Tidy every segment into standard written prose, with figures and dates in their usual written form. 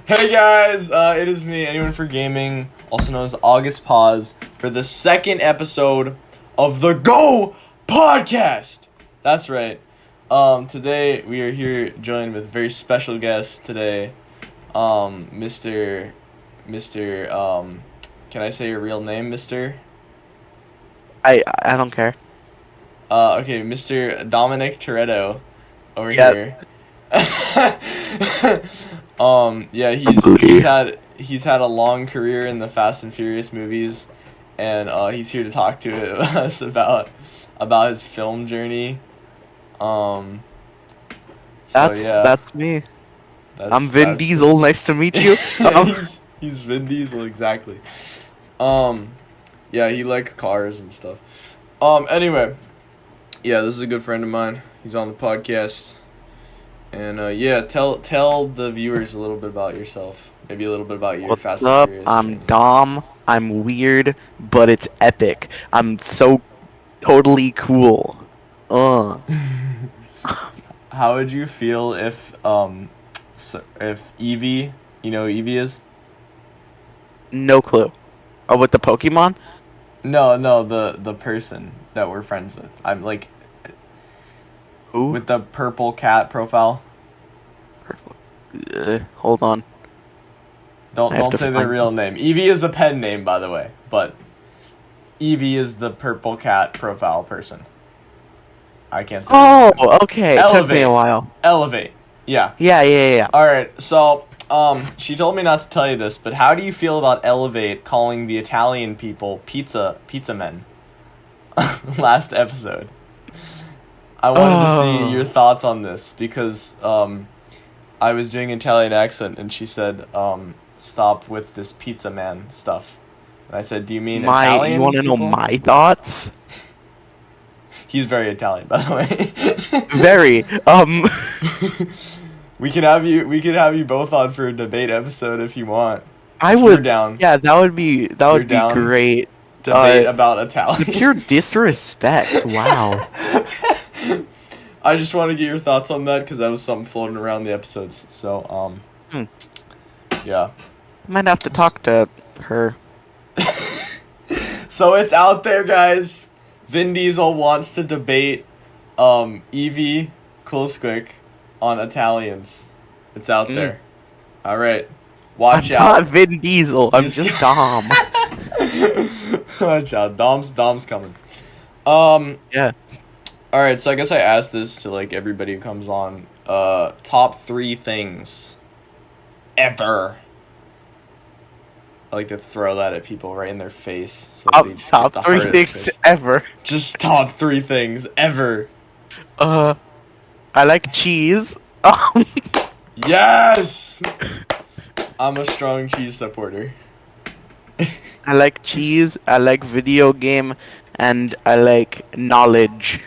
Hey guys, it is me, Anyone for Gaming, also known as August Pause, for the second episode of the Go Podcast. That's right. Today we are here joined with a very special guest today, Mr. Can I say your real name, Mr.? I don't care. Okay, Mr. Dominic Toretto over Yep. here. Yeah, he's had a long career in the Fast and Furious movies, and he's here to talk to us about his film journey. So That's me. I'm Vin that's Diesel. Nice to meet you. Yeah, he's Vin Diesel, exactly. Yeah, he likes cars and stuff. Anyway, yeah, this is a good friend of mine. He's on the podcast. And yeah, tell the viewers a little bit about yourself. Maybe a little bit about your What's Fast up? and Furious I'm journey. Dom. I'm weird, but it's epic. I'm so totally cool. How would you feel if if Eevee, you know who Eevee is? No clue. Oh, with the Pokemon? No, the person that we're friends with. I'm like Who? with the purple cat profile. Hold on. I have Don't to say their find real name. Eevee is a pen name, by the way, but Eevee is the purple cat profile person. I can't say. Oh, okay. It took me a Elevate. while. Elevate. Yeah. Yeah. All right. So, she told me not to tell you this, but how do you feel about Elevate calling the Italian people pizza men? Last episode. I wanted to see your thoughts on this because I was doing an Italian accent and she said stop with this pizza man stuff. And I said, "Do you mean Italian?" You want to know people? my thoughts? He's very Italian, by the way. Very. We can have you both on for a debate episode if you want. I If would. you're down. Yeah, that would be down? great. Debate about Italian. Pure disrespect. Wow. I just want to get your thoughts on that because that was something floating around the episodes. So, yeah. I might have to talk to her. So it's out there, guys. Vin Diesel wants to debate Evie Coolsquick on Italians. It's out there. All right. Watch I'm out. not Vin Diesel. I'm just Dom. Watch out. Dom's coming. Yeah. All right, so I guess I asked this to like everybody who comes on. Top 3 things ever. I like to throw that at people right in their face. So they just get the Top 3 hardest things fish. ever. Just top 3 things ever. I like cheese. Yes! I'm a strong cheese supporter. I like cheese. I like video game, and I like knowledge.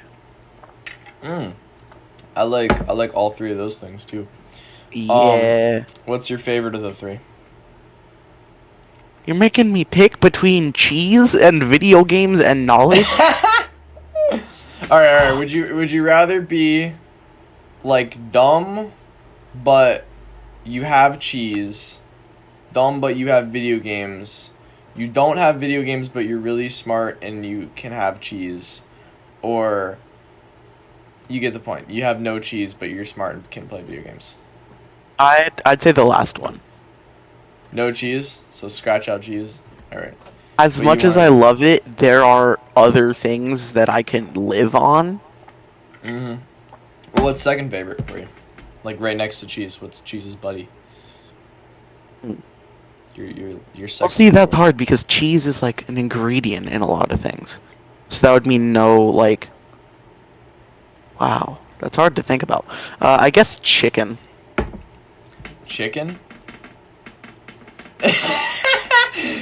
I like all 3 of those things too. Yeah. What's your favorite of the 3? You're making me pick between cheese and video games and knowledge. All right. Would you rather be like dumb, but you have cheese, dumb but you have video games, you don't have video games but you're really smart and you can have cheese, or you get the point. You have no cheese but you're smart and can play video games. I'd say the last one. No cheese, so scratch out cheese. All right. As But much you as I want- love it, there are other things that I can live on. Well, what's second favorite for you? Like right next to cheese. What's cheese's buddy? Your second. Well, see, that's hard because cheese is like an ingredient in a lot of things. So that would mean no, like... Wow, that's hard to think about. I guess chicken. Chicken?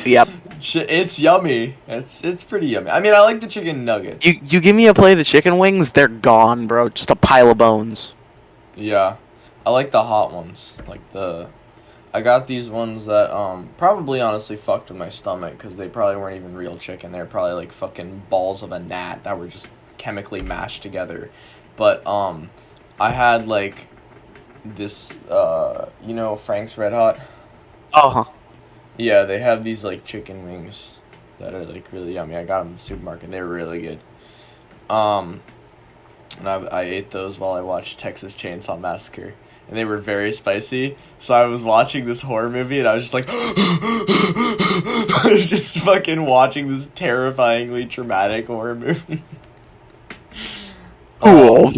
Yep. It's yummy. It's pretty yummy. I mean, I like the chicken nuggets. You give me a plate of chicken wings, they're gone, bro. Just a pile of bones. Yeah. I like the hot ones. I got these ones that probably honestly fucked with my stomach because they probably weren't even real chicken. They were probably like fucking balls of a gnat that were just chemically mashed together. But I had like this Frank's Red Hot. Oh, Yeah, they have these like chicken wings that are like really yummy. I got them in the supermarket. They're really good. Um, and I ate those while I watched Texas Chainsaw Massacre, and they were very spicy. So I was watching this horror movie, and I was just like, just fucking watching this terrifyingly traumatic horror movie. cool.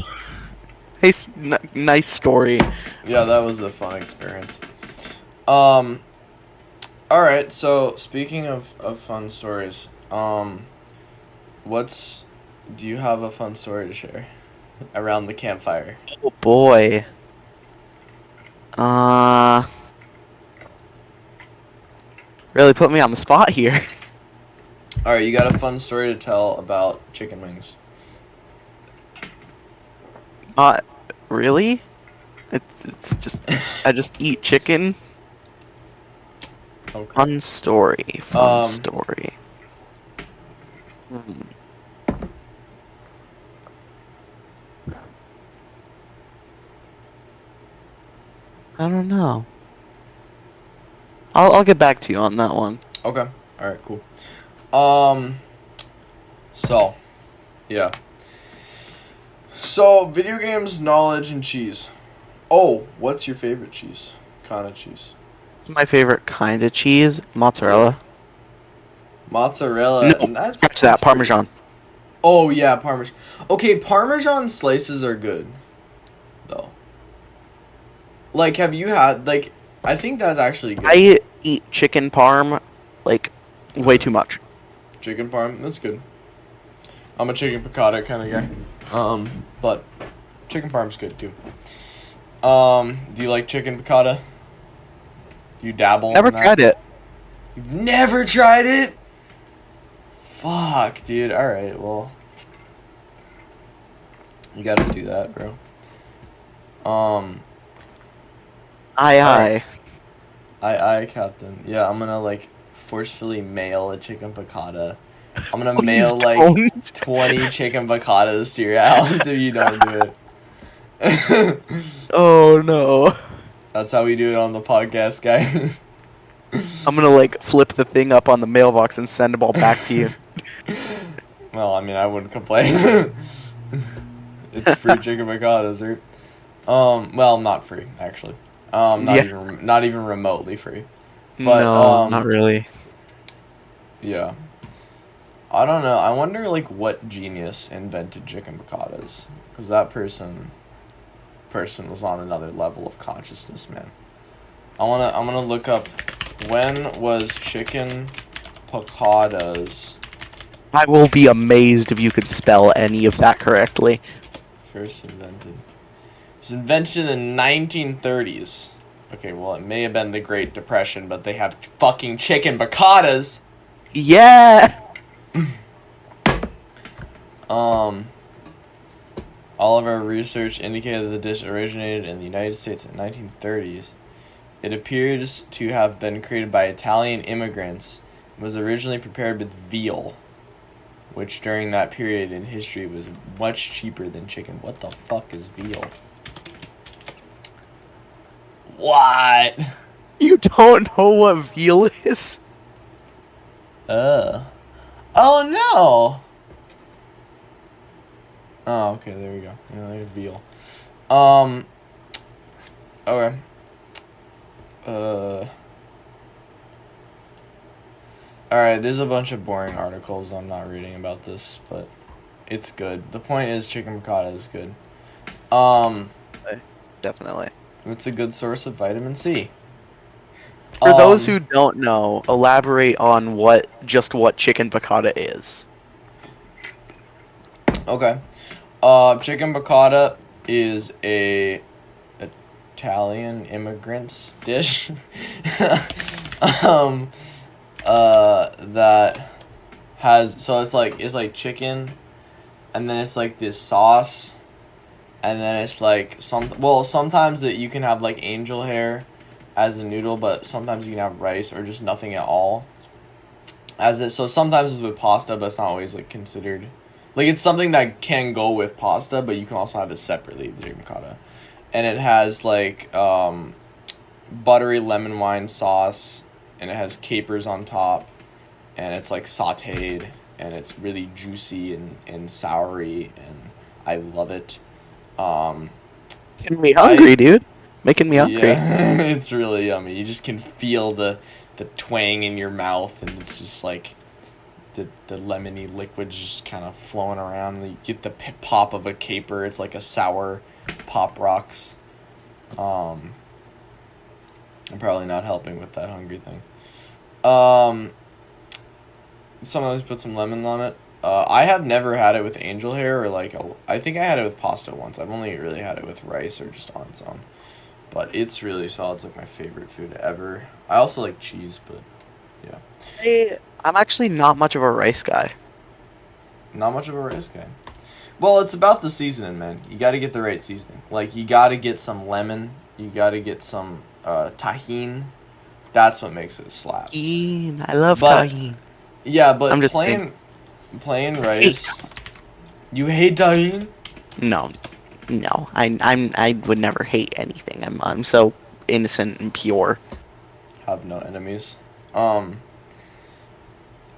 Nice story. Yeah, that was a fun experience. All right. So speaking of fun stories, what's do you have a fun story to share around the campfire? Oh boy. Really put me on the spot here. All right, you got a fun story to tell about chicken wings. Not really. It's just I just eat chicken. Okay. Fun story. Fun story. Hmm. I don't know. I'll get back to you on that one. Okay. All right. Cool. Um. So, yeah. So, video games, knowledge, and cheese. Oh, what's your favorite cheese? Kind of cheese. It's my favorite kind of cheese, mozzarella. Mozzarella. No, scratch that, Parmesan. Oh yeah, Parmesan. Okay, Parmesan slices are good, though. Like, have you had like? I think that's actually good. I eat chicken parm, like, way too much. Chicken parm, that's good. I'm a chicken piccata kind of guy. But chicken parm's good too. Do you like chicken piccata? Do you dabble? Never in that? tried it. You've never tried it? Fuck, dude. All right, well, you gotta do that, bro. Aye. Aye, Captain. Yeah, I'm gonna like forcefully mail a chicken piccata. I'm gonna Please mail like don't. 20 chicken piccatas to your house if you don't do it. Oh no. That's how we do it on the podcast, guys. I'm gonna like flip the thing up on the mailbox and send them all back to you. Well, I mean, I wouldn't complain. It's free chicken picatas, right? Well, not free actually. Not even remotely free. But, no, not really. Yeah. I don't know. I wonder like what genius invented chicken picatas, because that person was on another level of consciousness, man. I'm gonna look up when was chicken picatas I will be amazed if you could spell any of that correctly. first invented. It was invented in the 1930s. Okay, well, it may have been the Great Depression, but they have fucking chicken picatas. Yeah. All of our research indicated that the dish originated in the United States in the 1930s. It appears to have been created by Italian immigrants and was originally prepared with veal, which during that period in history was much cheaper than chicken. What the fuck is veal? What? You don't know what veal is? Oh no! Oh, okay, there we go. Yeah, there's veal. Okay. Alright, there's a bunch of boring articles I'm not reading about this, but it's good. The point is chicken piccata is good. Definitely. It's a good source of vitamin C. For those who don't know, elaborate on what chicken piccata is. Okay. Chicken piccata is a Italian immigrant's dish. That has, so it's like chicken, and then it's like this sauce, and then it's like sometimes you can have like angel hair as a noodle, but sometimes you can have rice or just nothing at all. So sometimes it's with pasta, but it's not always like considered. Like, it's something that can go with pasta, but you can also have it separately, the chicken piccata. And it has like buttery lemon wine sauce, and it has capers on top, and it's like sautéed, and it's really juicy and soury, and I love it. Making me hungry, dude. Making me hungry. Yeah, it's really yummy. You just can feel the twang in your mouth, and it's just like the lemony liquid just kind of flowing around. You get the pop of a caper. It's like a sour Pop Rocks. I'm probably not helping with that hungry thing. Sometimes put some lemon on it. I have never had it with angel hair or like I think I had it with pasta once. I've only really had it with rice or just on its own. But it's really solid. It's like my favorite food ever. I also like cheese, but yeah. I'm actually not much of a rice guy. Not much of a rice guy. Well, it's about the seasoning, man. You got to get the right seasoning. Like, you got to get some lemon. You got to get some tahini. That's what makes it slap. Tahini. I love tahini. Yeah, but I'm just plain rice. You hate tahini? No. I would never hate anything. I'm so innocent and pure. Have no enemies.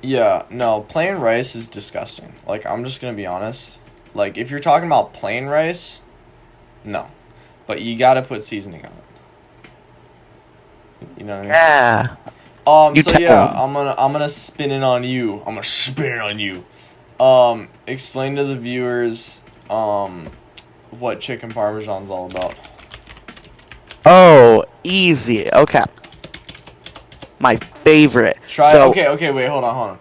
Yeah, no, plain rice is disgusting. Like, I'm just gonna be honest. Like, if you're talking about plain rice, no. But you gotta put seasoning on it. You know what I mean? Yeah. I'm gonna spin it on you. I'm gonna spin it on you. Explain to the viewers, what chicken parmesan's all about. Oh, easy. Okay. My favorite. Okay, wait, hold on.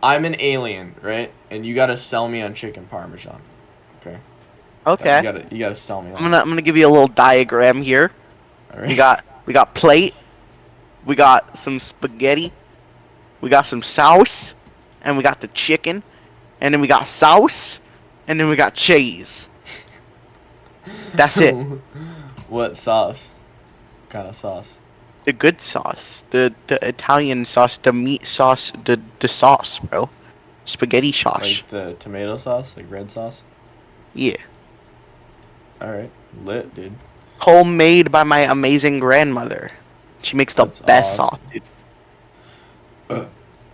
I'm an alien, right? And you gotta sell me on chicken parmesan. Okay. Okay. You gotta sell me on I'm gonna give you a little diagram here. All right. We got plate. We got some spaghetti. We got some sauce, and we got the chicken, and then we got sauce, and then we got cheese. That's it. What sauce? What kind of sauce? The good sauce, the Italian sauce, the meat sauce, the sauce, bro. Spaghetti sauce. Like the tomato sauce, like red sauce? Yeah. Alright. Lit, dude. Homemade by my amazing grandmother. She makes the best sauce, dude.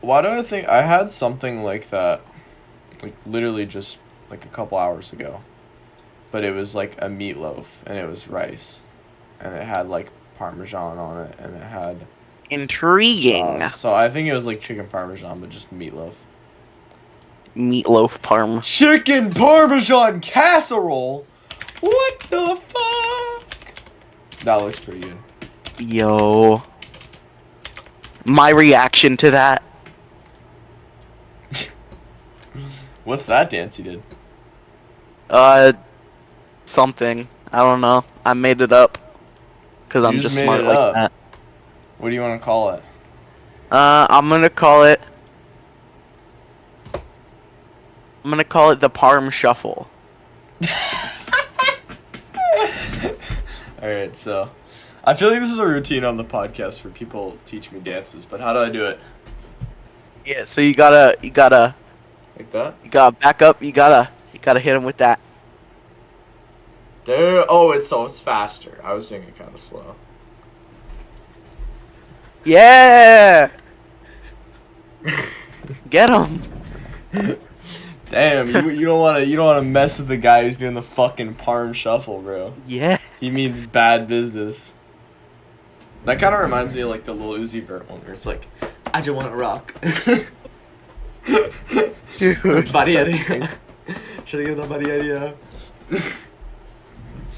Why do I think I had something like that, like literally just like a couple hours ago, but it was like a meatloaf and it was rice, and it had like Parmesan on it, and it had intriguing sauce. So I think it was like chicken Parmesan, but just meatloaf. Meatloaf parm. Chicken Parmesan casserole. What the fuck? That looks pretty good. Yo. My reaction to that. What's that dance you did? Something. I don't know. I made it up. Because I'm just smart like that. What do you want to call it? I'm gonna call it the Parm Shuffle. Alright, so I feel like this is a routine on the podcast where people teach me dances, but how do I do it? Yeah, so you gotta like that? You gotta back up, you gotta hit him with that. Dude, oh, it's faster. I was doing it kind of slow. Yeah! Get him! Damn, you don't wanna mess with the guy who's doing the fucking Parm Shuffle, bro. Yeah. He means bad business. That kind of reminds me of like the Lil Uzi Vert one, where it's like, I just wanna rock. Dude. Body idea. Should I get the body idea?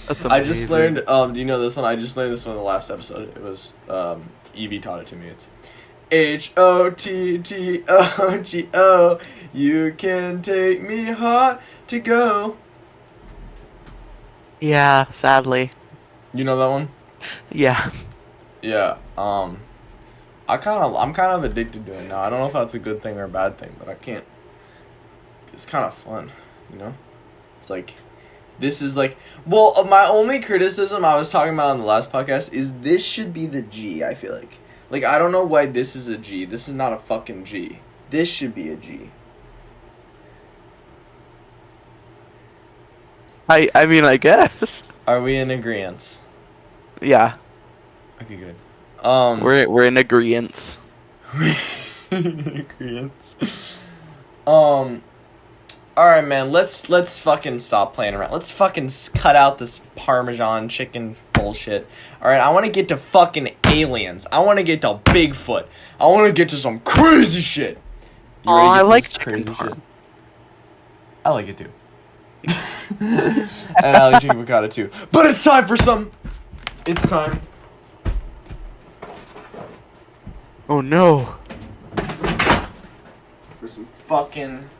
That's amazing. I just learned, do you know this one? I just learned this one in the last episode. It was, Evie taught it to me. It's HOTTOGO. You can take me hard to go. Yeah, sadly. You know that one? Yeah. Yeah, I'm kind of addicted to it now. I don't know if that's a good thing or a bad thing, but I can't. It's kind of fun, you know? It's like, this is like, well, my only criticism I was talking about in the last podcast is this should be the G, I feel like. Like, I don't know why this is a G. This is not a fucking G. This should be a G. I mean, I guess. Are we in agreement? Yeah. Okay, good. We're in agreement. Ingredients. All right, man. Let's fucking stop playing around. Let's fucking cut out this Parmesan chicken bullshit. All right, I want to get to fucking aliens. I want to get to Bigfoot. I want to get to some crazy shit. You ready to I get to like some chicken crazy parm. shit? I like it too. And I like chicken piccata too. But it's time for some. It's time. Oh no. For some fucking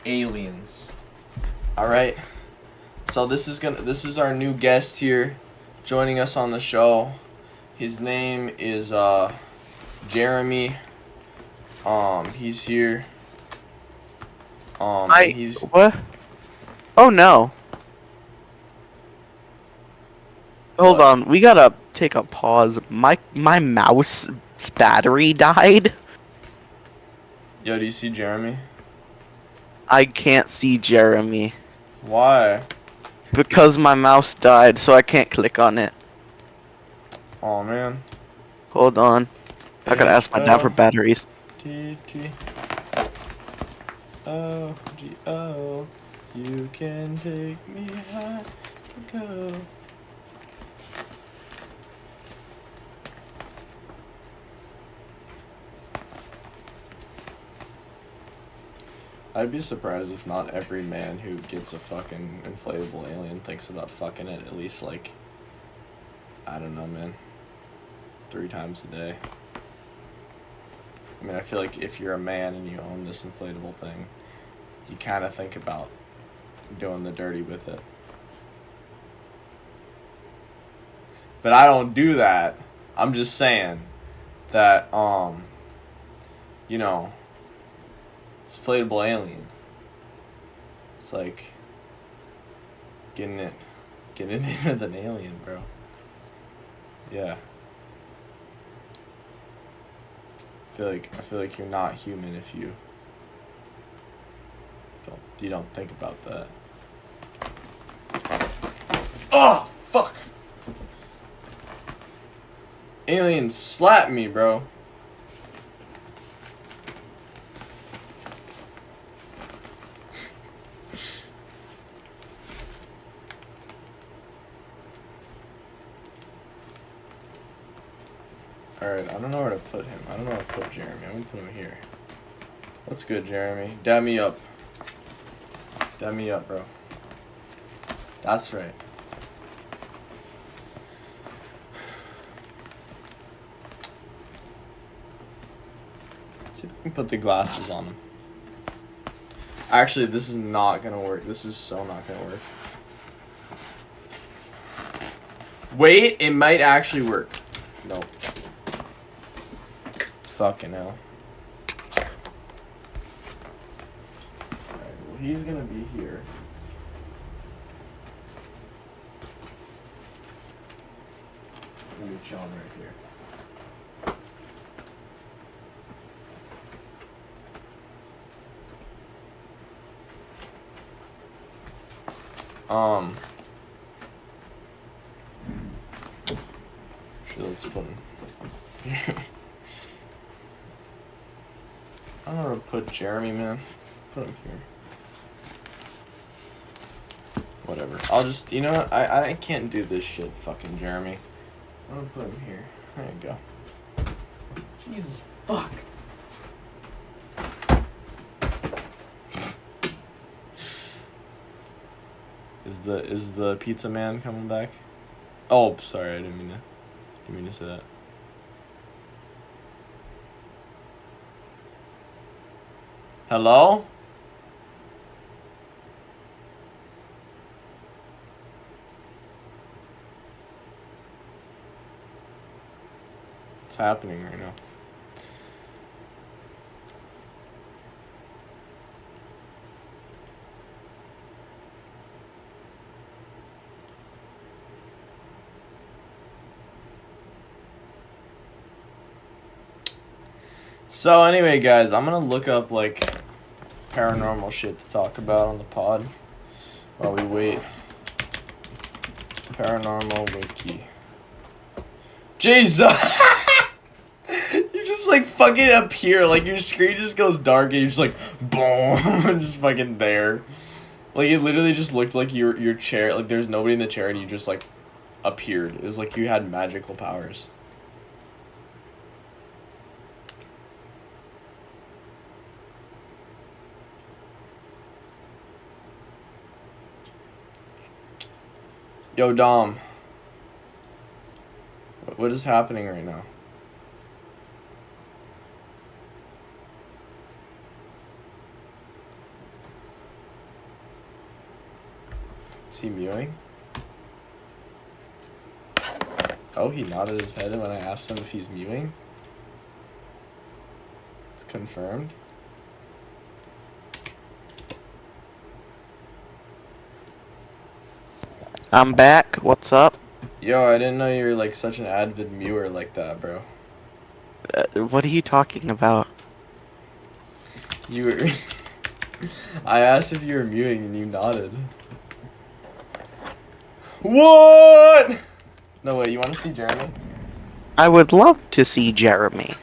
aliens. All right. So this is our new guest here, joining us on the show. His name is Jeremy. He's here. He's What? Oh no. Hold What? on, we gotta take a pause. My mouse's battery died. Yo, do you see Jeremy? I can't see Jeremy Why? because my mouse died, so I can't click on it. Oh man. Hold on, I gotta ask my dad for batteries. T-T-O-G-O. You can take me high to go. I'd be surprised if not every man who gets a fucking inflatable alien thinks about fucking it at least, like, I don't know, man, 3 times a day. I mean, I feel like if you're a man and you own this inflatable thing, you kind of think about doing the dirty with it. But I don't do that. I'm just saying that, you know, it's inflatable alien. It's like getting in with an alien, bro. Yeah. I feel like you're not human if you don't think about that. Oh, fuck. Alien slapped me, bro. Alright, I don't know where to put him. I don't know where to put Jeremy. I'm gonna put him here. What's good, Jeremy? Dab me up. Dab me up, bro. That's right. Let's see if I can put the glasses on him. Actually, this is not gonna work. This is so not gonna work. Wait, it might actually work. Nope. Fucking hell. Alright, well, he's gonna be here. I'm gonna be chilling right here. Actually, let's put him. I don't know where to put Jeremy, man. Put him here. Whatever. I'll just, you know what? I can't do this shit, fucking Jeremy. I'm gonna put him here. There you go. Jesus fuck. Is the pizza man coming back? Oh, sorry, I didn't mean to say that. Hello? What's happening right now? So anyway, guys, I'm gonna look up like paranormal shit to talk about on the pod while we wait. Paranormal wiki. Jesus! You just like fucking appear, like your screen just goes dark and you're just like boom, and just fucking there. Like it literally just looked like your chair, like there's nobody in the chair and you just like appeared. It was like you had magical powers. Yo, Dom. What is happening right now? Is he mewing? Oh, he nodded his head when I asked him if he's mewing. It's confirmed. I'm back. What's up? Yo, I didn't know you were like such an avid mewer like that, bro. What are you talking about? You were... I asked if you were mewing and you nodded. What? No, wait, you want to see Jeremy? I would love to see Jeremy.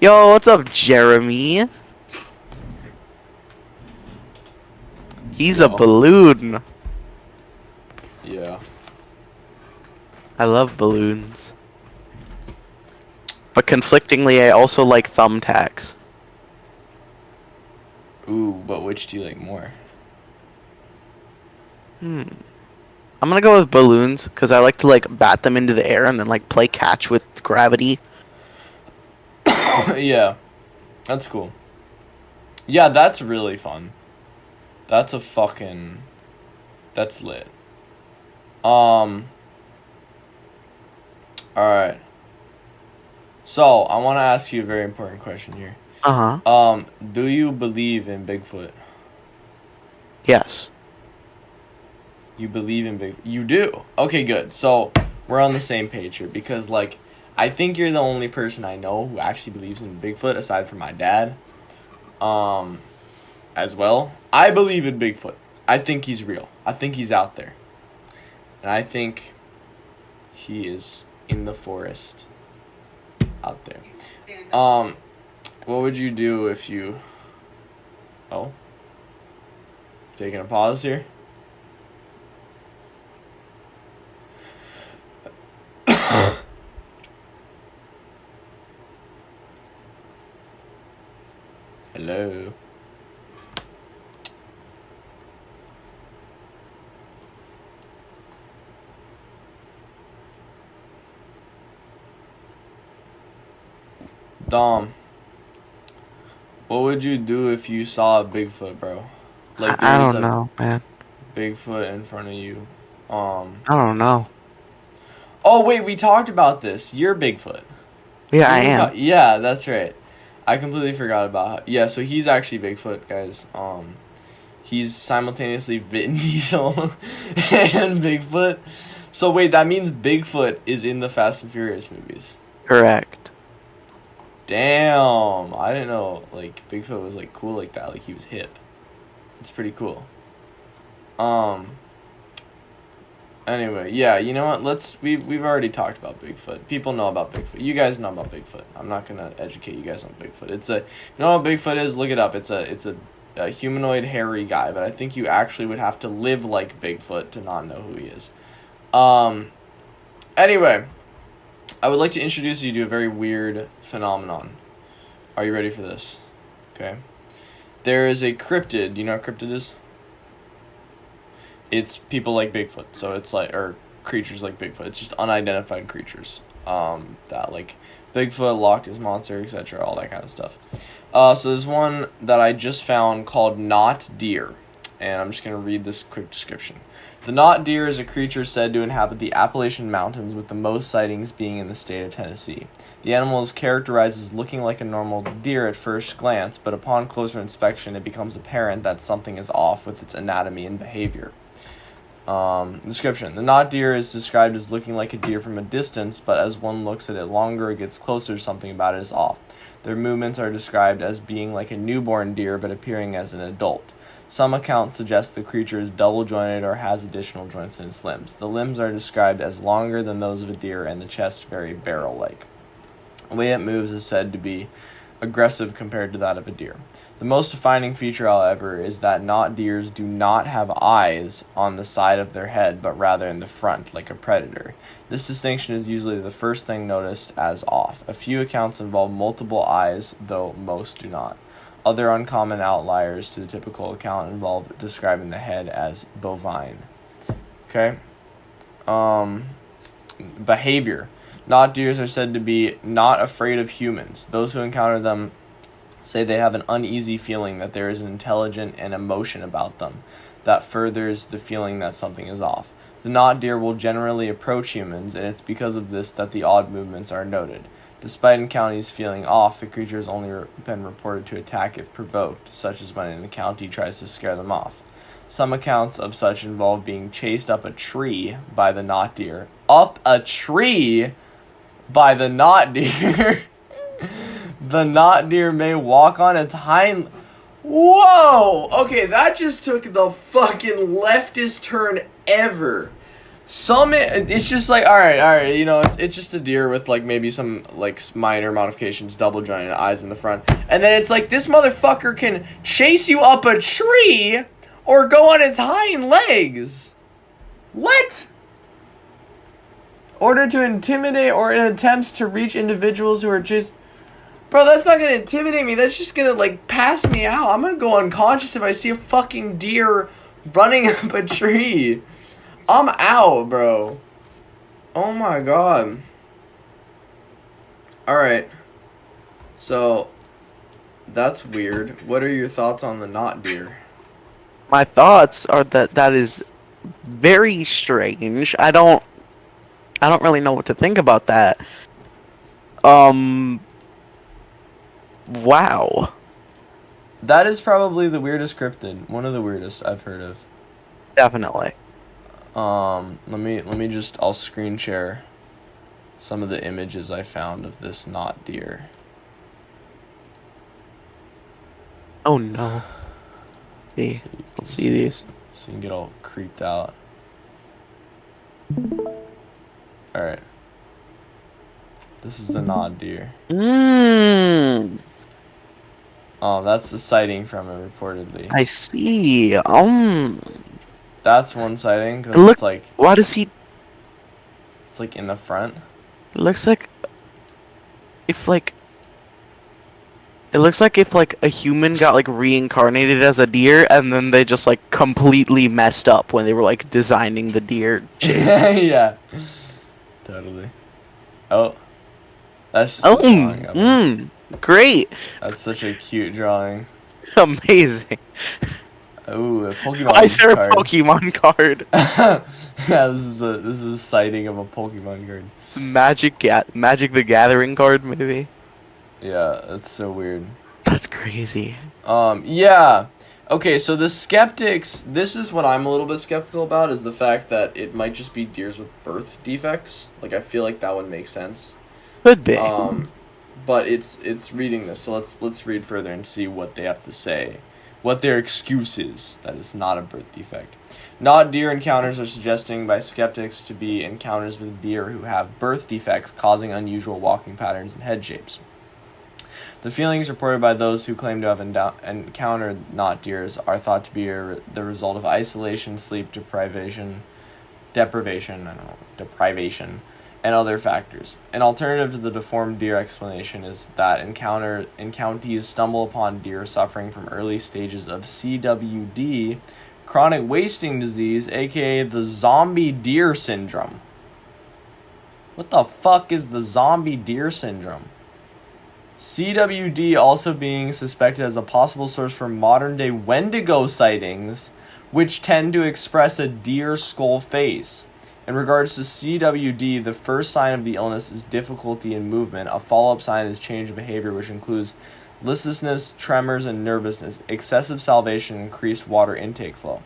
Yo, what's up, Jeremy? He's a balloon. Yeah. I love balloons. But conflictingly, I also like thumbtacks. Ooh, but which do you like more? I'm gonna go with balloons, because I like to, like, bat them into the air and then, like, play catch with gravity. Yeah. That's cool. Yeah, that's really fun. That's a fucking... That's lit. Alright. So, I want to ask you a very important question here. Uh-huh. Do you believe in Bigfoot? Yes. You believe in Bigfoot? You do? Okay, good. So, we're on the same page here, because, like, I think you're the only person I know who actually believes in Bigfoot, aside from my dad. As well. I believe in Bigfoot. I think he's real. I think he's out there. And I think he is in the forest out there. What would you do if you... Oh? Taking a pause here? Hello? Dom, what would you do if you saw a Bigfoot, bro? Like I there was don't know, man. Bigfoot in front of you. I don't know. Oh wait, we talked about this. You're Bigfoot. Yeah, I am. Yeah, that's right. I completely forgot about how. Yeah, so he's actually Bigfoot, guys. He's simultaneously Vin Diesel and Bigfoot. So wait, that means Bigfoot is in the Fast and Furious movies. Correct. Damn, I didn't know like Bigfoot was like cool like that. Like he was hip. It's pretty cool. Anyway, yeah, you know what? We've already talked about Bigfoot. People know about Bigfoot. You guys know about Bigfoot. I'm not gonna educate you guys on Bigfoot. You know what Bigfoot is? Look it up. It's a humanoid hairy guy, but I think you actually would have to live like Bigfoot to not know who he is. Anyway, I would like to introduce you to a very weird phenomenon. Are you ready for this? Okay. There is a cryptid. You know what cryptid is? It's people like Bigfoot. So it's like, or creatures like Bigfoot. It's just unidentified creatures. That like Bigfoot, Loch Ness Monster, etc. All that kind of stuff. So there's one that I just found called knot deer. And I'm just going to read this quick description. The knot deer is a creature said to inhabit the Appalachian Mountains, with the most sightings being in the state of Tennessee. The animal is characterized as looking like a normal deer at first glance, but upon closer inspection it becomes apparent that something is off with its anatomy and behavior. Description. The knot deer is described as looking like a deer from a distance, but as one looks at it longer or gets closer, something about it is off. Their movements are described as being like a newborn deer, but appearing as an adult. Some accounts suggest the creature is double-jointed or has additional joints in its limbs. The limbs are described as longer than those of a deer and the chest very barrel-like. The way it moves is said to be aggressive compared to that of a deer. The most defining feature, however, is that not deers do not have eyes on the side of their head, but rather in the front, like a predator. This distinction is usually the first thing noticed as off. A few accounts involve multiple eyes, though most do not. Other uncommon outliers to the typical account involve describing the head as bovine. Okay? Behavior. Not deers are said to be not afraid of humans. Those who encounter them say they have an uneasy feeling that there is an intelligent and emotion about them that furthers the feeling that something is off. The not deer will generally approach humans, and it's because of this that the odd movements are noted. Despite encounters feeling off, the creature has only been reported to attack if provoked, such as when an encounter tries to scare them off. Some accounts of such involve being chased up a tree by the not deer. Up a tree by the not deer? The not deer may walk on its hind... Whoa! Okay, that just took the fucking leftist turn ever. It's just like, alright, you know, it's just a deer with, like, maybe some, like, minor modifications, double jointed eyes in the front. And then it's like, this motherfucker can chase you up a tree or go on its hind legs. What? Order to intimidate or in attempts to reach individuals who are just... Bro, that's not gonna intimidate me. That's just gonna, like, pass me out. I'm gonna go unconscious if I see a fucking deer running up a tree. I'm out, bro. Oh my god. Alright. So, that's weird. What are your thoughts on the not deer? My thoughts are that is very strange. I don't really know what to think about that. Wow. That is probably the weirdest cryptid. One of the weirdest I've heard of. Definitely. Let me just, I'll screen share some of the images I found of this not deer. Oh no. See, let's see these. So you can get all creeped out. Alright. This is the not deer. Oh, that's the sighting from it, reportedly. I see. That's one sighting, because Look, it's like... Why does he... It's like in the front. It looks like... If like... It looks like if like a human got like reincarnated as a deer and then they just like completely messed up when they were like designing the deer shape. Yeah. Totally. Oh. That's just a drawing of it. Great. That's such a cute drawing. Amazing. Ooh, a Pokemon Why is there card. a Pokemon card? Yeah, this is a sighting of a Pokemon card. It's Magic the Gathering card, maybe. Yeah, that's so weird. That's crazy. Yeah. Okay, so the skeptics, this is what I'm a little bit skeptical about, is the fact that it might just be deers with birth defects. Like, I feel like that would make sense. Could be. But it's reading this, so let's read further and see what they have to say. What their excuse is that it's not a birth defect. Not deer encounters are suggesting by skeptics to be encounters with deer who have birth defects causing unusual walking patterns and head shapes. The feelings reported by those who claim to have encountered not deers are thought to be the result of isolation, sleep deprivation, and other factors. An alternative to the deformed deer explanation is that encounters stumble upon deer suffering from early stages of CWD, chronic wasting disease, aka the zombie deer syndrome. What the fuck is the zombie deer syndrome? CWD also being suspected as a possible source for modern-day Wendigo sightings, which tend to express a deer skull face. In regards to CWD, the first sign of the illness is difficulty in movement. A follow-up sign is change of behavior, which includes listlessness, tremors, and nervousness, excessive salivation, and increased water intake flow.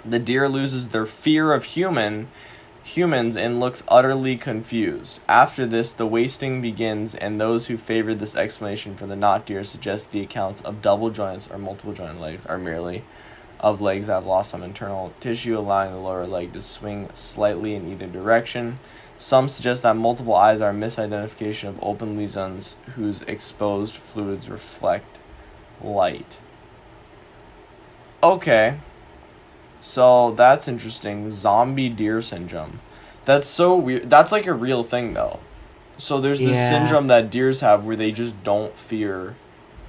The deer loses their fear of humans and looks utterly confused. After this, the wasting begins, and those who favor this explanation for the not deer suggest the accounts of double joints or multiple jointed legs are merely of legs that have lost some internal tissue, allowing the lower leg to swing slightly in either direction. Some suggest that multiple eyes are a misidentification of open lesions whose exposed fluids reflect light. Okay. So that's interesting. Zombie deer syndrome. That's so weird. That's like a real thing though. So there's this syndrome that deers have where they just don't fear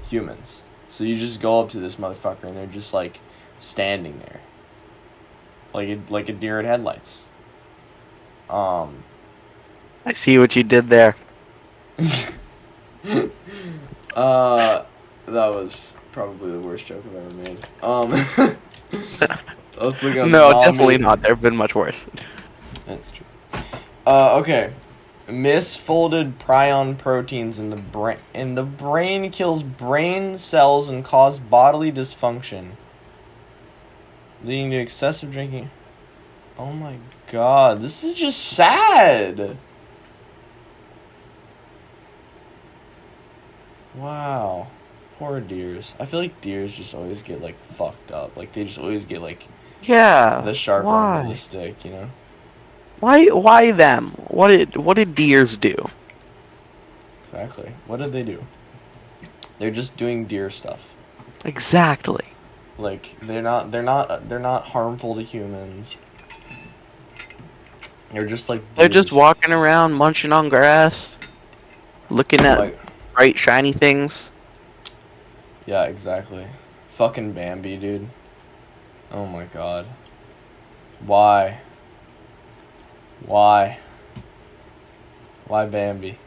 humans. So you just go up to this motherfucker and they're just like standing there. Like a deer at headlights. I see what you did there. That was probably the worst joke I've ever made. Let's look up No, zombie. definitely not. There have been much worse. That's true. Okay. Misfolded prion proteins in the brain kills brain cells and cause bodily dysfunction, leading to excessive drinking. Oh my god, this is just sad. Wow. Poor deers. I feel like deers just always get like fucked up. Like they just always get like the sharp end of the stick, you know? Why them? What did deers do? Exactly. What did they do? They're just doing deer stuff. Exactly. Like they're not harmful to humans. They're just like They're just walking around munching on grass, looking at bright shiny things. Yeah, exactly. Fucking Bambi, dude. Oh my god. Why? Why Bambi?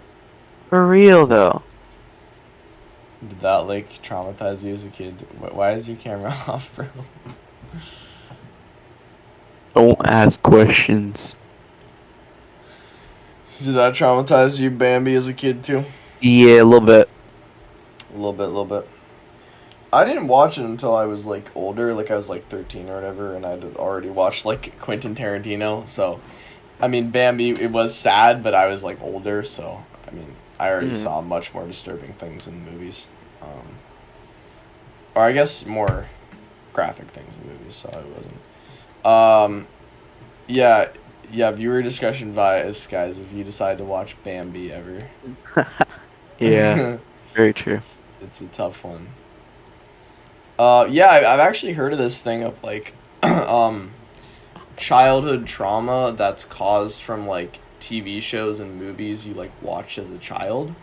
For real though. Did that like traumatize you as a kid? Why is your camera off, bro? Don't ask questions. Did that traumatize you, Bambi, as a kid too? Yeah, a little bit. A little bit. I didn't watch it until I was like older, like I was like 13 or whatever, and I'd already watched like Quentin Tarantino, so I mean Bambi, it was sad, but I was like older, so I mean I already saw much more disturbing things in movies. Or I guess more graphic things in movies, so I wasn't. Yeah, viewer discussion bias, guys, if you decide to watch Bambi ever. Yeah, very true. It's a tough one. Yeah, I've actually heard of this thing of like childhood trauma that's caused from like TV shows and movies you like watched as a child.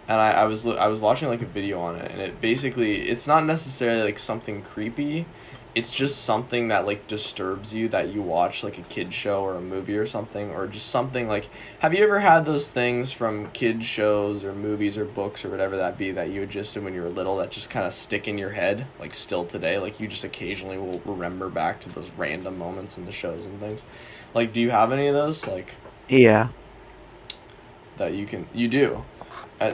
And I was watching like a video on it, and it basically, it's not necessarily like something creepy. It's just something that like disturbs you that you watch like a kid show or a movie or something, or just something like, have you ever had those things from kid shows or movies or books or whatever that be that you just did when you were little that just kind of stick in your head like still today, like you just occasionally will remember back to those random moments in the shows and things? Like, do you have any of those like Yeah. that you do?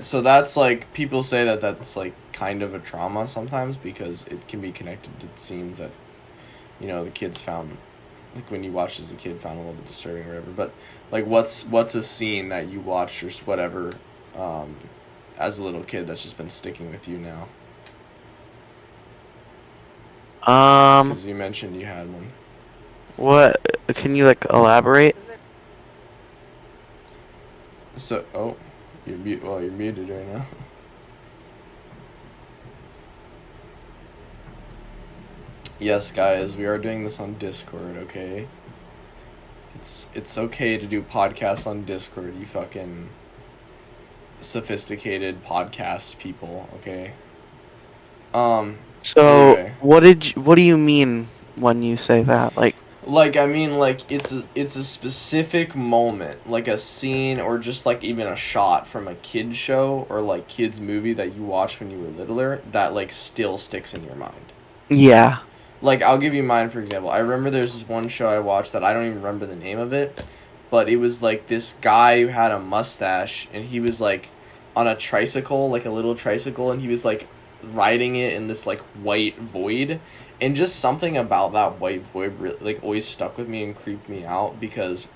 So that's like, people say that that's like kind of a trauma sometimes because it can be connected to scenes that, you know, the kids found, like when you watched as a kid, found a little bit disturbing or whatever. But like, what's a scene that you watched or whatever as a little kid that's just been sticking with you now? Because you mentioned you had one. What? Can you like elaborate? So, you're muted right now. Yes, guys, we are doing this on Discord, okay? It's okay to do podcasts on Discord, you fucking sophisticated podcast people, okay? So, anyway. what do you mean when you say that? Like, I mean, like, it's a specific moment, like a scene or just, like, even a shot from a kid's show or, like, kid's movie that you watched when you were littler that, like, still sticks in your mind. Yeah. Like, I'll give you mine, for example. I remember there's this one show I watched that I don't even remember the name of it, but it was, like, this guy who had a mustache, and he was, like, on a tricycle, like a little tricycle, and he was, like, riding it in this, like, white void. And just something about that white void really, like, always stuck with me and creeped me out because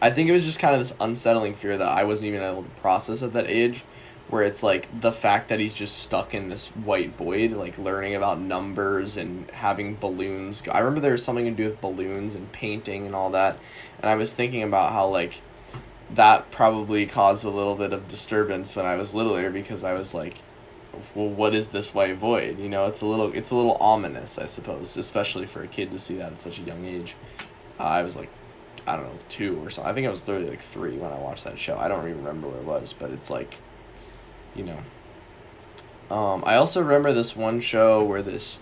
I think it was just kind of this unsettling fear that I wasn't even able to process at that age, where it's like the fact that he's just stuck in this white void, like learning about numbers and having balloons. I remember there was something to do with balloons and painting and all that, and I was thinking about how like that probably caused a little bit of disturbance when I was littler, because I was like, well, what is this white void? You know, it's a little ominous, I suppose, especially for a kid to see that at such a young age. I was like, I don't know, 2 or something. I think I was literally like 3 when I watched that show. I don't even remember what it was, but it's like, you know. I also remember this one show where this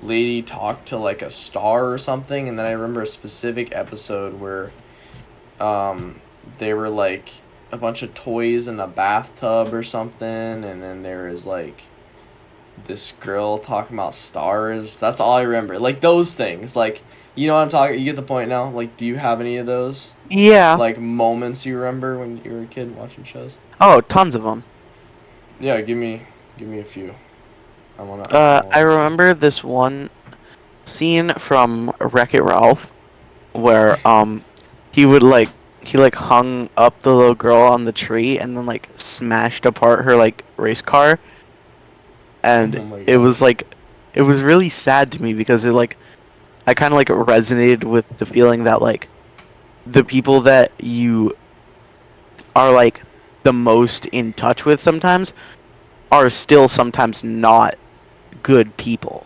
lady talked to like a star or something, and then I remember a specific episode where they were like a bunch of toys in a bathtub or something, and then there was like this girl talking about stars. That's all I remember. Like those things. Like, you know what I'm talking, you get the point now? Like, do you have any of those? Yeah. Like moments you remember when you were a kid watching shows? Oh, tons of them. Yeah, give me a few. I remember this one scene from Wreck-It Ralph where he like hung up the little girl on the tree and then like smashed apart her like race car, and Oh my it God. was like it was really sad to me because it like I kind of like resonated with the feeling that like the people that you are like the most in touch with sometimes are still sometimes not good people.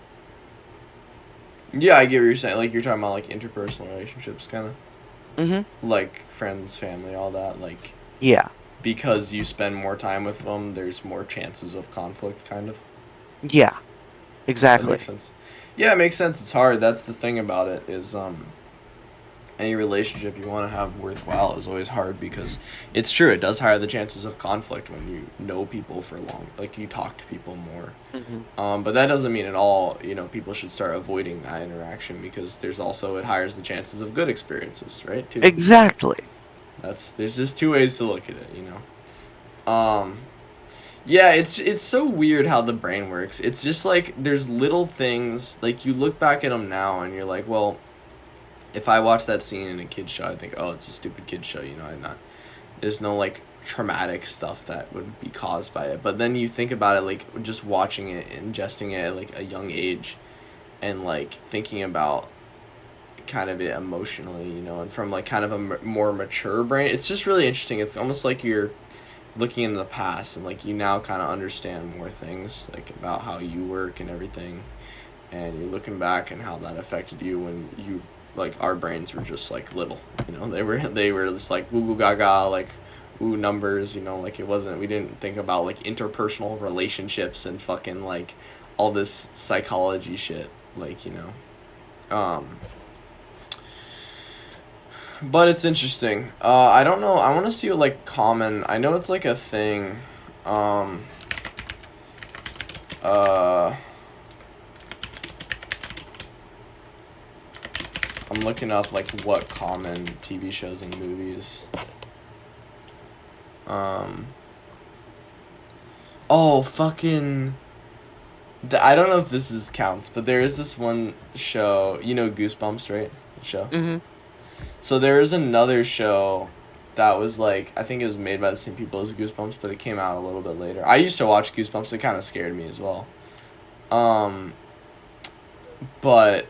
Yeah, I get what you're saying. Like, you're talking about like interpersonal relationships, kind of like friends, family, all that. Like, Yeah. because you spend more time with them, there's more chances of conflict, kind of. Yeah. That Exactly. makes sense. Yeah, it makes sense. It's hard. That's the thing about it, is any relationship you want to have worthwhile is always hard, because it's true, it does higher the chances of conflict when you know people for long, like you talk to people more. But that doesn't mean at all, you know, people should start avoiding that interaction, because there's also, it higher the chances of good experiences, right, too. Exactly. There's just 2 ways to look at it, you know. Yeah, it's so weird how the brain works. It's just like there's little things, like you look back at them now and you're like, well, if I watch that scene in a kid's show, I think, oh, it's a stupid kid's show, you know. There's no like traumatic stuff that would be caused by it. But then you think about it, like just watching it, ingesting it at like a young age, and like thinking about kind of it emotionally, you know, and from like kind of a more mature brain. It's just really interesting. It's almost like you're looking in the past, and like you now kind of understand more things, like about how you work and everything, and you're looking back and how that affected you when you, like, our brains were just like little, you know. They were just like goo goo gaga, like ooh, numbers, you know. Like, we didn't think about like interpersonal relationships and fucking like all this psychology shit, like, you know. But it's interesting. I don't know. I want to see what like common. I know it's like a thing. I'm looking up like what common TV shows and movies. Oh, fucking. I don't know if this counts, but there is this one show. You know Goosebumps, right? The show. So there is another show that was like, I think it was made by the same people as Goosebumps, but it came out a little bit later. I used to watch Goosebumps. It kind of scared me as well. But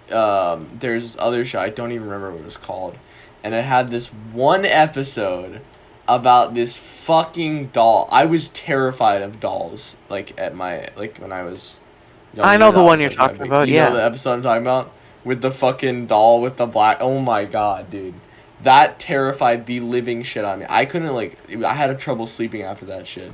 there's this other show, I don't even remember what it was called, and it had this one episode about this fucking doll. I was terrified of dolls, like when I was younger. I know the one you're talking about. You know the episode I'm talking about, with the fucking doll with the black. Oh my god, dude, that terrified the living shit out of me. I couldn't, like, I had trouble sleeping after that shit.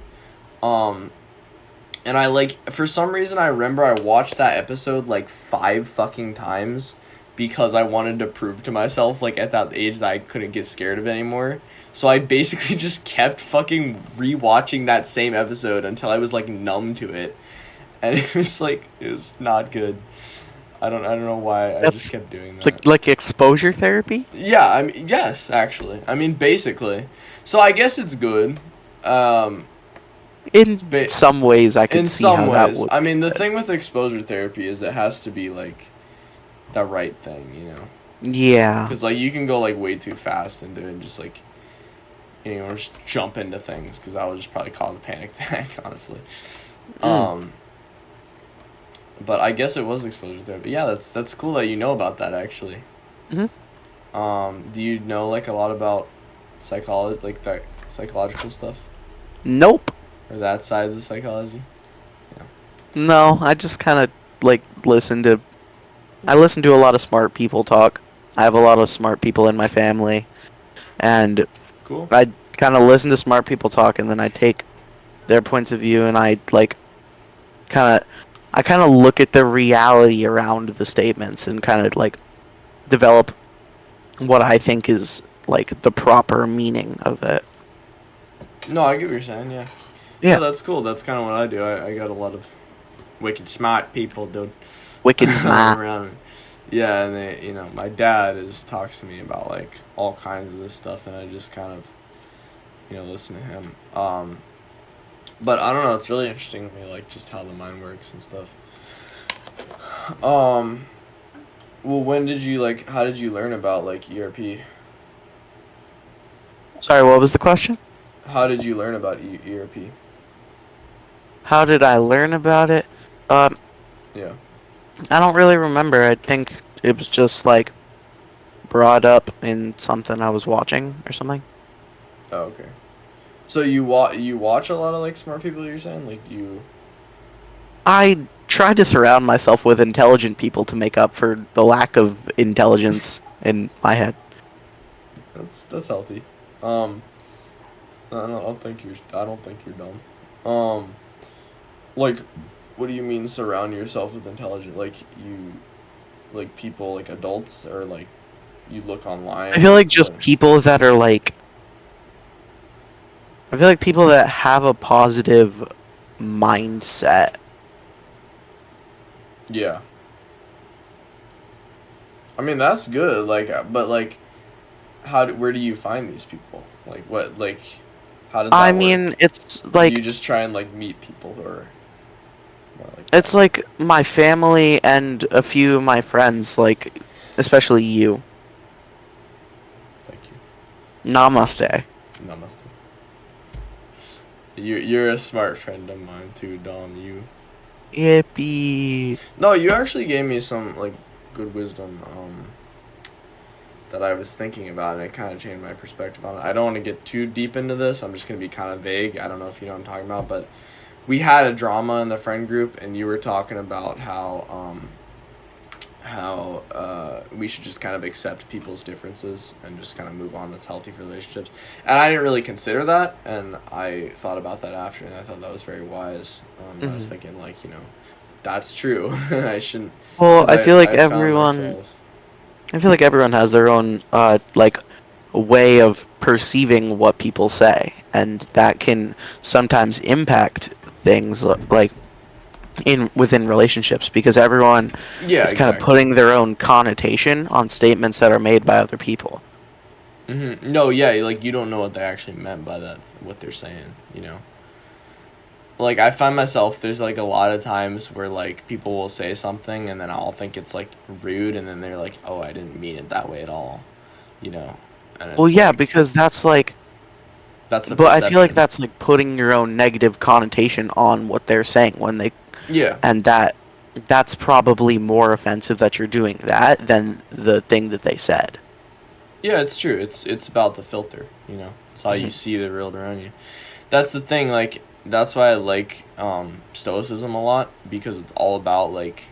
And I, like, for some reason, I remember I watched that episode, like, 5 fucking times, because I wanted to prove to myself, like, at that age, that I couldn't get scared of it anymore. So I basically just kept fucking rewatching that same episode until I was, like, numb to it. And it was not good. I don't know why. I just kept doing that. Like exposure therapy? Yeah, I mean, yes, actually. I mean, basically. So I guess it's good. In some ways, I can see how that would. I mean, the thing with exposure therapy is it has to be, like, the right thing, you know? Yeah. Because, like, you can go, like, way too fast into it and just, like, just jump into things, because that would just probably cause a panic attack, honestly. But I guess it was exposure therapy. Yeah, that's cool that you know about that, actually. Do you know like a lot about psychology, like that psychological stuff, Nope. or that side of the psychology? No, I just kind of like listen to a lot of smart people talk. I have a lot of smart people in my family, and Cool. I kind of listen to smart people talk, and then I take their points of view, and I kind of look at the reality around the statements, and kind of like develop what I think is like the proper meaning of it. No, I get what you're saying. Yeah. Yeah. That's cool. That's kind of what I do. I got a lot of wicked smart people, dude. Wicked smart. Around me. Yeah, and they, my dad talks to me about like all kinds of this stuff, and I just kind of, listen to him. But I don't know. It's really interesting to me, like just how the mind works and stuff. Well, how did you learn about like ERP? Sorry, what was the question? How did you learn about ERP? How did I learn about it? Yeah. I don't really remember. I think it was just like brought up in something I was watching or something. Oh, okay. So you watch a lot of like smart people, you're saying? Like you I try to surround myself with intelligent people to make up for the lack of intelligence in my head. That's healthy. I don't think you're dumb. Like, what do you mean surround yourself with intelligent? Like like people, like adults, or like you look online? I feel like just people that are like, I feel like people that have a positive mindset. Yeah. I mean, that's good. Like, but like, where do you find these people? Like, what, like, how does that I work? mean, it's like, Do you just try and like meet people who are more like it's that? like my family and a few of my friends, like especially you. Thank you. Namaste. Namaste. You're a smart friend of mine too, Dom. Yippee. No, you actually gave me some like good wisdom that I was thinking about, and it kind of changed my perspective on it. I don't want to get too deep into this. I'm just going to be kind of vague. I don't know if you know what I'm talking about, but we had a drama in the friend group, and you were talking about how we should just kind of accept people's differences and just kind of move on. That's healthy for relationships. And I didn't really consider that, and I thought about that after, and I thought that was very wise. I was thinking, like, that's true. I shouldn't. Well, I feel like I found everyone. myself- I feel like everyone has their own like way of perceiving what people say, and that can sometimes impact things like within relationships, because everyone is kind of putting their own connotation on statements that are made by other people. Mm-hmm. No, yeah, like you don't know what they actually meant by that, what they're saying, Like I find myself, there's like a lot of times where like people will say something and then I'll think it's like rude, and then they're like, oh, I didn't mean it that way at all, And it's Well, yeah, like, because that's like. that's the But perception. I feel like that's like putting your own negative connotation on what they're saying when they. Yeah. And that's probably more offensive that you're doing that than the thing that they said. Yeah, it's true. It's about the filter, It's how you see the world around you. That's the thing, like, that's why I like stoicism a lot, because it's all about like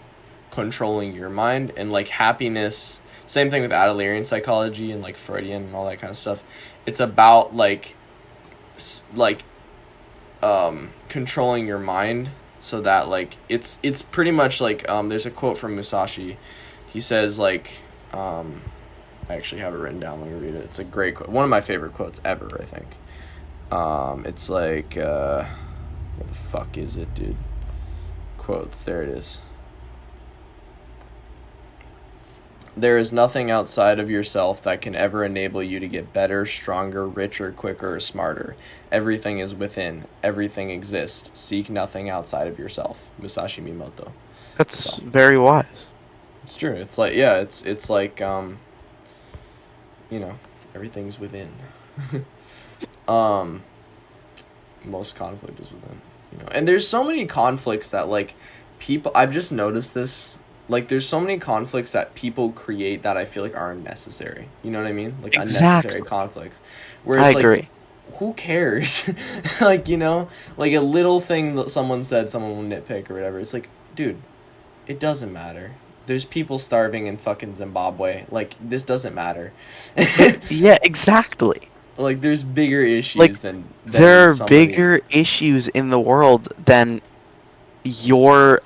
controlling your mind and like happiness. Same thing with Adlerian psychology and like Freudian and all that kind of stuff. It's about like controlling your mind, so that like it's pretty much like there's a quote from Musashi. He says like I actually have it written down. Let me read it. It's a great quote. One of my favorite quotes ever, I think. It's like, where the fuck is it, dude? Quotes, there it is. There is nothing outside of yourself that can ever enable you to get better, stronger, richer, quicker, or smarter. Everything is within. Everything exists. Seek nothing outside of yourself. Musashi Mimoto. That's very wise. It's true. It's like, yeah, it's like, everything's within. Um, most conflict is within, you know. And there's so many conflicts that like people. I've just noticed this. Like, there's so many conflicts that people create that I feel like are unnecessary. You know what I mean? Like unnecessary Exactly. conflicts, where I it's like, agree. who cares? Like, you know, like a little thing that someone said, someone will nitpick or whatever. It's like, dude, it doesn't matter. There's people starving in fucking Zimbabwe. Like, this doesn't matter. Yeah, exactly. Like, there's bigger Like issues than there are somebody. bigger issues in the world than your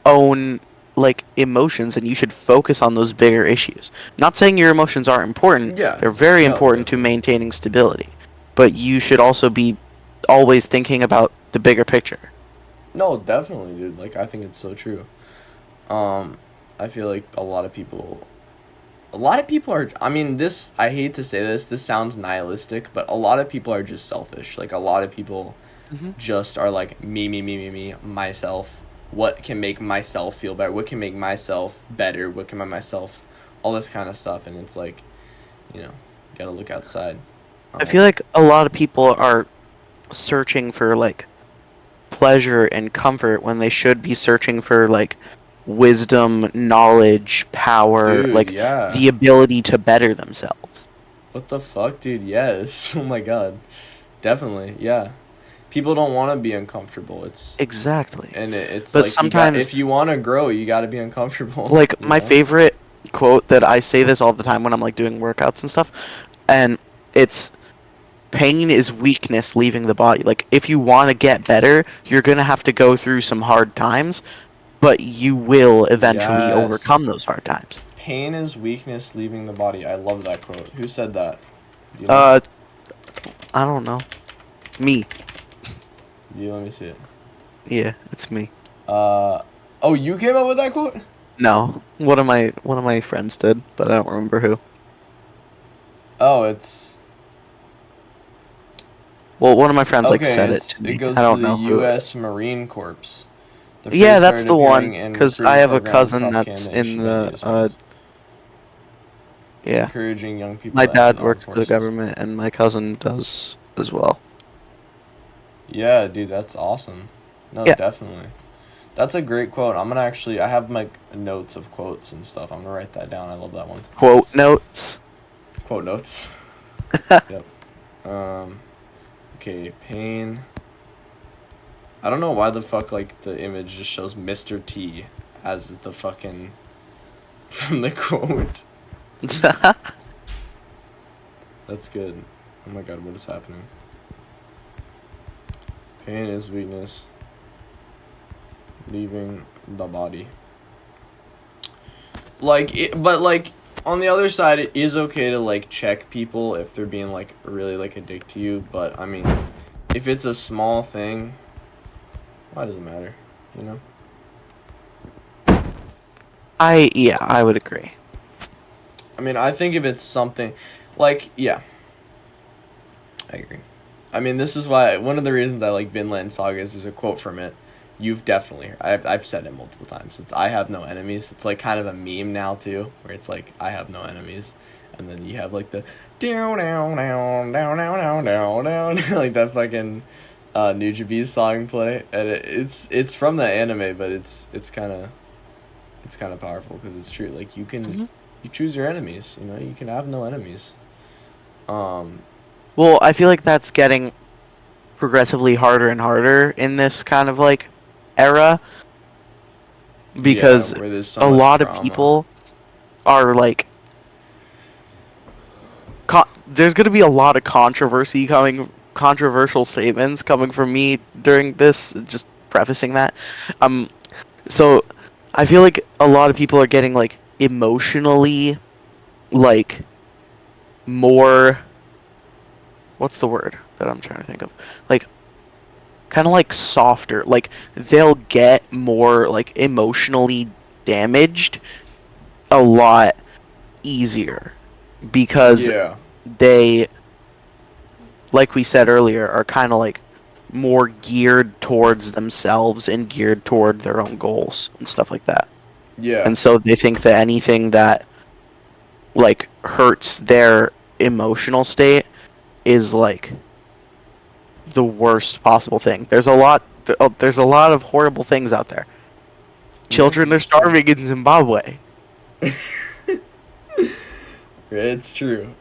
own like emotions, and you should focus on those bigger issues. Not saying your emotions aren't important. Yeah. They're very No, important to definitely. maintaining stability. But you should also be always thinking about the bigger picture. No, definitely, dude. Like, I think it's so true. Um, I feel like a lot of people are, I mean, this, I hate to say this sounds nihilistic, but a lot of people are just selfish. Like, a lot of people Hmm. just are like, me, myself. What can make myself feel better? What can make myself better? What can make myself, all this kind of stuff. And it's like, you know, you gotta look outside. I feel like a lot of people are searching for like pleasure and comfort when they should be searching for like wisdom, knowledge, power, Dude, like yeah. the ability to better themselves. What the fuck, dude? Yes. Oh my god. Definitely, yeah. People don't want to be uncomfortable. Exactly. It's But like, you got, sometimes, if you want to grow, you got to be uncomfortable, like, you my know? favorite quote that I say this all the time when I'm like doing workouts and stuff, and it's pain is weakness leaving the body. Like, if you want to get better, you're going to have to go through some hard times, but you will eventually Yes. overcome those hard times. Pain is weakness leaving the body. I love that quote. Who said that? Do you know? Uh, I don't know. Me. You let me see it. Yeah, it's me. Uh, oh, you came up with that quote? No, one of my friends did, but I don't remember who. Oh, it's Well, one of my friends like okay. said it to It me. I goes to don't the know who it U.S. is. Marine Corps. The Yeah, phrase that's started the one. appearing in Cause I recruiting have a programs cousin across that's Canada in issued by the the U.S. Marines, yeah. encouraging young people My to enter dad the armed works for the forces. government, and my cousin does as well. Yeah, dude, that's awesome. No, Yeah. definitely. That's a great quote. I'm gonna actually, I have my notes of quotes and stuff. I'm gonna write that down. I love that one. Quote notes. Quote notes. Yep. Um, okay, pain. I don't know why the fuck, like, the image just shows Mr. T as the fucking, from the quote. That's good. Oh my god, what is happening? Pain is weakness leaving the body. Like, but like, on the other side, it is okay to like check people if they're being like really like a dick to you. But I mean, if it's a small thing, why does it matter? You know? I would agree. I mean, I think if it's something, like, yeah, I agree. I mean, this is why one of the reasons I like Vinland Saga is there's a quote from it. You've definitely, I've said it multiple times. It's "I have no enemies." It's like kind of a meme now too, where it's like "I have no enemies," and then you have like the down down down down down down down like that fucking Nujabes song play, and it's from the anime, but it's kind of powerful because it's true. Like, Hmm. you choose your enemies. You know, you can have no enemies. Um, Well, I feel like that's getting progressively harder and harder in this kind of like era yeah, because where there's so a much lot of trauma. people are like there's going to be a lot of controversial statements coming from me during this, just prefacing that. Um so I feel like a lot of people are getting like emotionally like more, what's the word that I'm trying to think of? Like kind of like softer. Like they'll get more like emotionally damaged a lot easier because Yeah. they, like we said earlier, are kind of like more geared towards themselves and geared toward their own goals and stuff like that. Yeah. And so they think that anything that like hurts their emotional state is like the worst possible thing. There's a lot of horrible things out there. Yeah, Children are it's true. starving in Zimbabwe. It's true.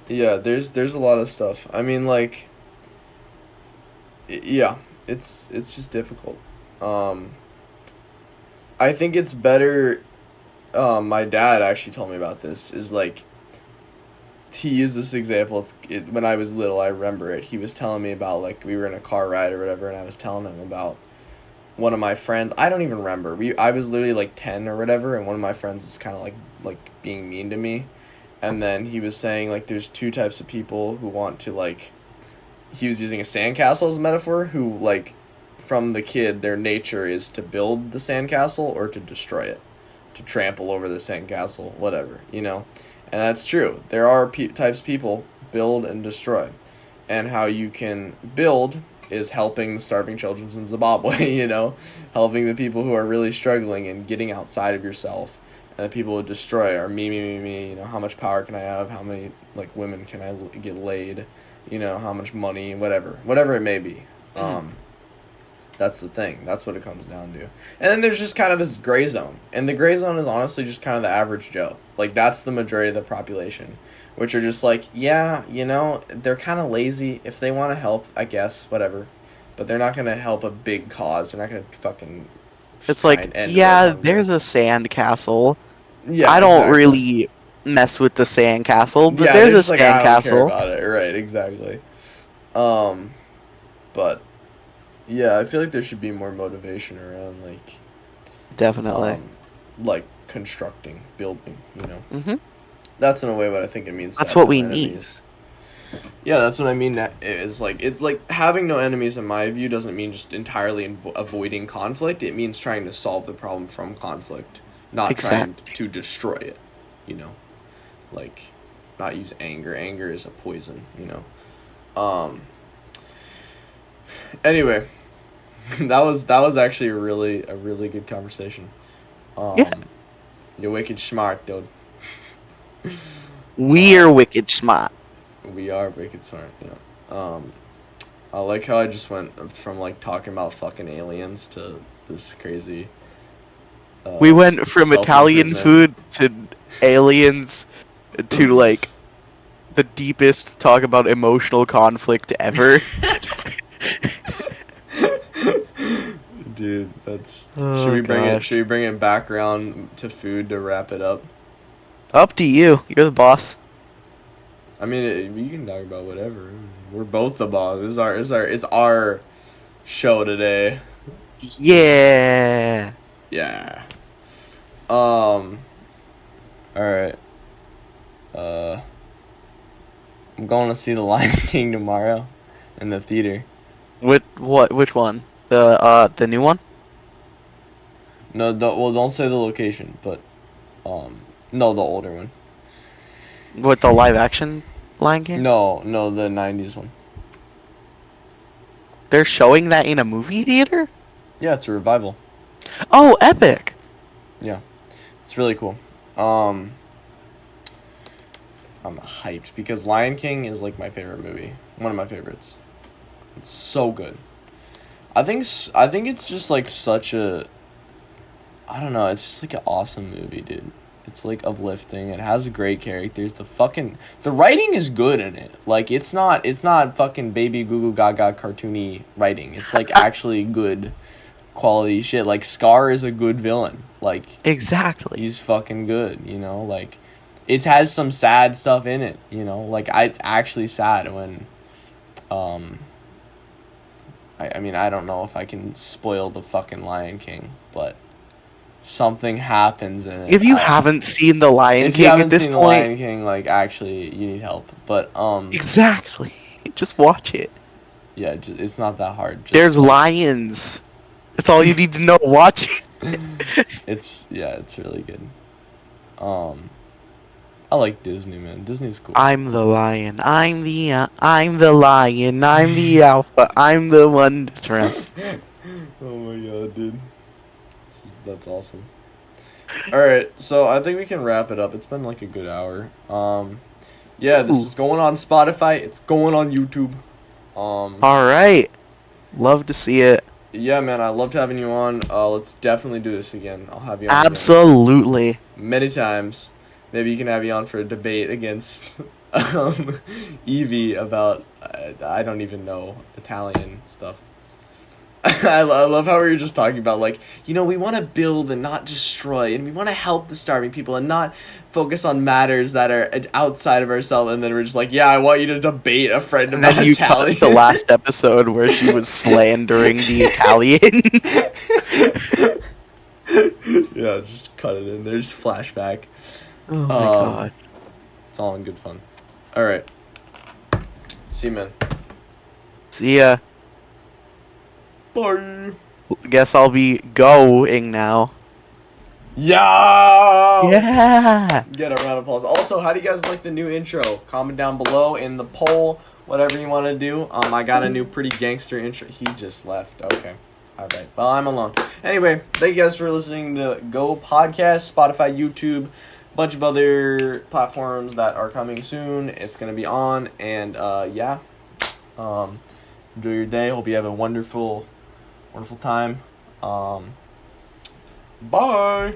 Yeah, there's a lot of stuff. I mean, like, yeah, it's just difficult. Um, I think it's better. My dad actually told me about this. Is like he used this example. When I was little, I remember it. He was telling me about like we were in a car ride or whatever, and I was telling him about one of my friends. I don't even remember. I was literally like 10 or whatever, and one of my friends was kind of like being mean to me, and then he was saying like there's two types of people who want to like. He was using a sandcastle as a metaphor. Who like, from the kid, their nature is to build the sandcastle or to destroy it, to trample over the sandcastle, whatever, you know. And that's true. There are types of people build and destroy, and how you can build is helping the starving children in Zimbabwe, you know, helping the people who are really struggling and getting outside of yourself. And the people who destroy are me, you know, how much power can I have? How many, like, women can I get laid? You know, how much money, whatever it may be. That's the thing. That's what it comes down to. And then there's just kind of this gray zone. And the gray zone is honestly just kind of the average Joe. Like, that's the majority of the population. Which are just like, yeah, you know, they're kind of lazy. If they want to help, I guess, whatever. But they're not going to help a big cause. They're not going to fucking It's try like, and end world yeah, hunger. there's a sandcastle. Yeah, I don't exactly. really mess with the sandcastle, but Yeah, there's they're a just like, I don't care sandcastle. about it. Right, exactly. Um, but, yeah, I feel like there should be more motivation around, Definitely. um, like constructing, building, you know. Hmm. That's in a way what I think it means to That's have what no we need. enemies. Yeah, that's what I mean. That is like it's like having no enemies in my view doesn't mean just entirely avoiding conflict. It means trying to solve the problem from conflict, not trying Exactly. to destroy it. You know, like not use anger. Anger is a poison. You know. Anyway, that was actually a really good conversation. Yeah. Um, you're wicked smart, dude. We're Um, wicked smart. we are wicked smart. Yeah. I like how I just went from like talking about fucking aliens to this crazy We went from self Italian improvement. food to aliens to like the deepest talk about emotional conflict ever. Dude, that's should Oh we bring it should gosh. we bring it back around to food to wrap it up? Up to you. You're the boss. I mean, we can talk about whatever. We're both the boss. It's our show today. Yeah. Yeah. All right. Uh, I'm going to see The Lion King tomorrow in the theater. Which one? The new one? No, don't say the location, but no, the older one. What, the live action Lion King? No, the '90s one. They're showing that in a movie theater? Yeah, it's a revival. Oh, epic. Yeah, it's really cool. Um, I'm hyped because Lion King is like my favorite movie, one of my favorites. It's so good. I think it's just like such a I don't know, it's just like an awesome movie, dude. It's like uplifting. It has great characters. The writing is good in it. Like it's not fucking baby goo goo gaga cartoony writing. It's like actually good quality shit. Like Scar is a good villain. Like Exactly. he's fucking good, you know? Like it has some sad stuff in it, you know? Like it's actually sad when um I mean I don't know if I can spoil the fucking Lion King, but something happens in it. If you haven't seen The Lion If you King at haven't this seen The point, Lion King, like actually, you need help. But exactly. Just watch it. yeah, it's not that hard. There's Just like lions. That's all you need to know. Watch it. it's really good. Um, I like Disney, man. Disney's cool. I'm the lion. I'm the lion. I'm the alpha. I'm the one to trust. Oh my god, dude, that's awesome. All right, so I think we can wrap it up. It's been like a good hour. Yeah, this Ooh. is going on Spotify. It's going on YouTube. Um, All right. Love to see it. yeah, man, I loved having you on. Let's definitely do this again. I'll have you on again Absolutely. many times. Maybe you can have you on for a debate against Evie about I don't even know Italian stuff. I love how we were just talking about, like, we want to build and not destroy, and we want to help the starving people and not focus on matters that are outside of ourselves. And then we're just like, yeah, I want you to debate a friend And about then you cut Italian. the last episode where she was slandering the Italian. Yeah, just cut it in. There's flashback. Oh my god. It's all in good fun. All right. See you, man. See ya. Bye. Guess I'll be going now. Yeah. Yeah. Get a round of applause. Also, how do you guys like the new intro? Comment down below in the poll, whatever you want to do. I got a new pretty gangster intro. He just left. Okay. All right. Well, I'm alone. Anyway, thank you guys for listening to Go Podcast, Spotify, YouTube, a bunch of other platforms that are coming soon. It's going to be on. And, yeah. Enjoy your day. Hope you have a wonderful time. Bye.